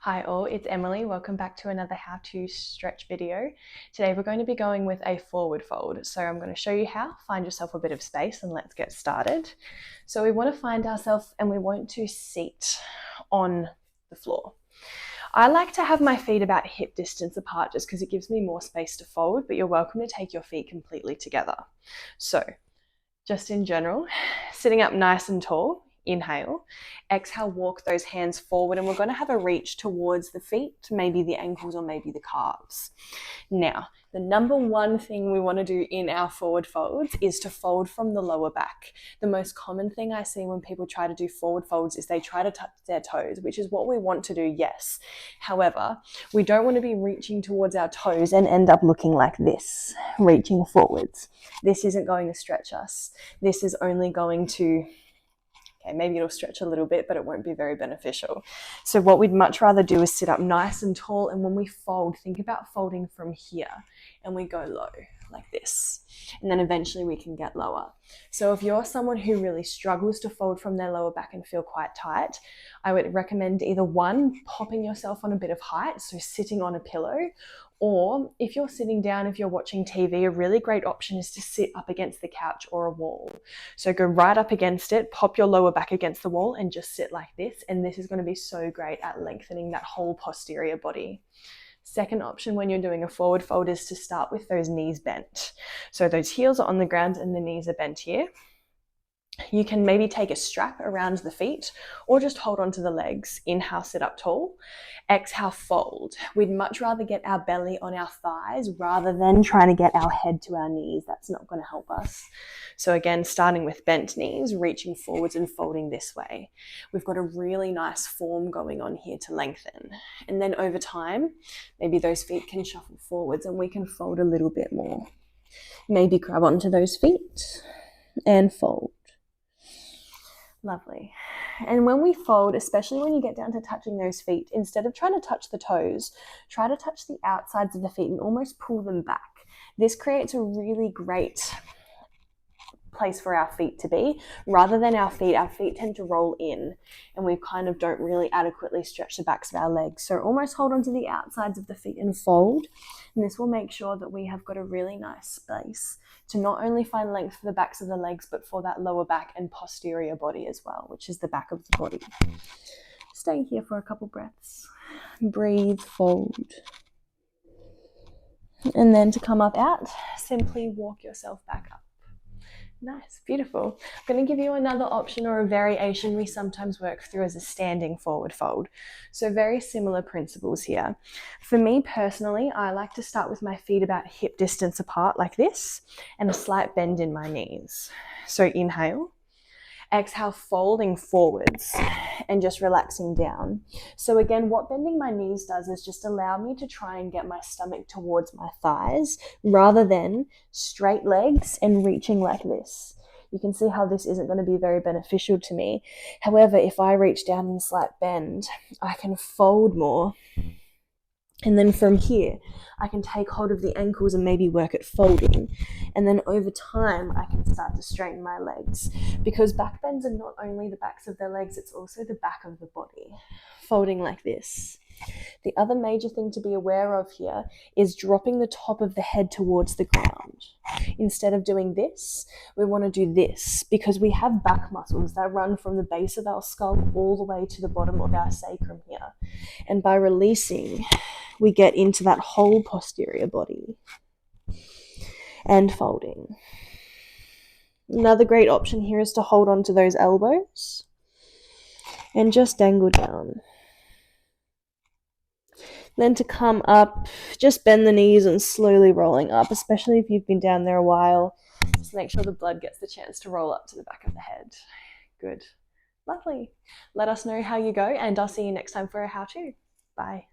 Hi all, it's Emily. Welcome back to another how to stretch video. Today we're going to be going with a forward fold. So I'm going to show you how. Find yourself a bit of space and let's get started. So we want to find ourselves and we want to sit on the floor. I like to have my feet about hip distance apart just because it gives me more space to fold, but you're welcome to take your feet completely together. So just in general, sitting up nice and tall. Inhale, exhale, walk those hands forward, and we're going to have a reach towards the feet, maybe the ankles or maybe the calves. Now, the number one thing we want to do in our forward folds is to fold from the lower back. The most common thing I see when people try to do forward folds is they try to touch their toes, which is what we want to do, yes. However, we don't want to be reaching towards our toes and end up looking like this, reaching forwards. This isn't going to stretch us. This is only going to maybe it'll stretch a little bit, but it won't be very beneficial. So what we'd much rather do is sit up nice and tall, and when we fold, think about folding from here, and we go low like this, and then eventually we can get lower. So if you're someone who really struggles to fold from their lower back and feel quite tight, I would recommend either one, popping yourself on a bit of height, so sitting on a pillow, or if you're sitting down, if you're watching TV, a really great option is to sit up against the couch or a wall. So go right up against it, pop your lower back against the wall and just sit like this. And this is going to be so great at lengthening that whole posterior body. Second option when you're doing a forward fold is to start with those knees bent. So those heels are on the ground and the knees are bent here. You can maybe take a strap around the feet or just hold onto the legs. Inhale, sit up tall. Exhale, fold. We'd much rather get our belly on our thighs rather than trying to get our head to our knees. That's not going to help us. So again, starting with bent knees, reaching forwards and folding this way. We've got a really nice form going on here to lengthen. And then over time, maybe those feet can shuffle forwards and we can fold a little bit more. Maybe grab onto those feet and fold. Lovely. And when we fold, especially when you get down to touching those feet, instead of trying to touch the toes, try to touch the outsides of the feet and almost pull them back. This creates a really great place for our feet to be. Rather than our feet tend to roll in and we kind of don't really adequately stretch the backs of our legs. So almost hold onto the outsides of the feet and fold. And this will make sure that we have got a really nice space to not only find length for the backs of the legs, but for that lower back and posterior body as well, which is the back of the body. Stay here for a couple breaths. Breathe, fold. And then to come up out, simply walk yourself back up. Nice, beautiful. I'm going to give you another option or a variation we sometimes work through as a standing forward fold. So very similar principles here. For me personally, I like to start with my feet about hip distance apart like this and a slight bend in my knees. So inhale. Exhale, folding forwards and just relaxing down. So again, what bending my knees does is just allow me to try and get my stomach towards my thighs rather than straight legs and reaching like this. You can see how this isn't going to be very beneficial to me. However, if I reach down in a slight bend, I can fold more. And then from here, I can take hold of the ankles and maybe work at folding. And then over time, I can start to straighten my legs. Because back bends are not only the backs of the legs, it's also the back of the body. Folding like this. The other major thing to be aware of here is dropping the top of the head towards the ground. Instead of doing this, we want to do this because we have back muscles that run from the base of our skull all the way to the bottom of our sacrum here. And by releasing, we get into that whole posterior body. And folding. Another great option here is to hold on to those elbows and just dangle down. Then to come up, just bend the knees and slowly rolling up, especially if you've been down there a while. Just make sure the blood gets the chance to roll up to the back of the head. Good. Lovely. Let us know how you go, and I'll see you next time for a how-to. Bye.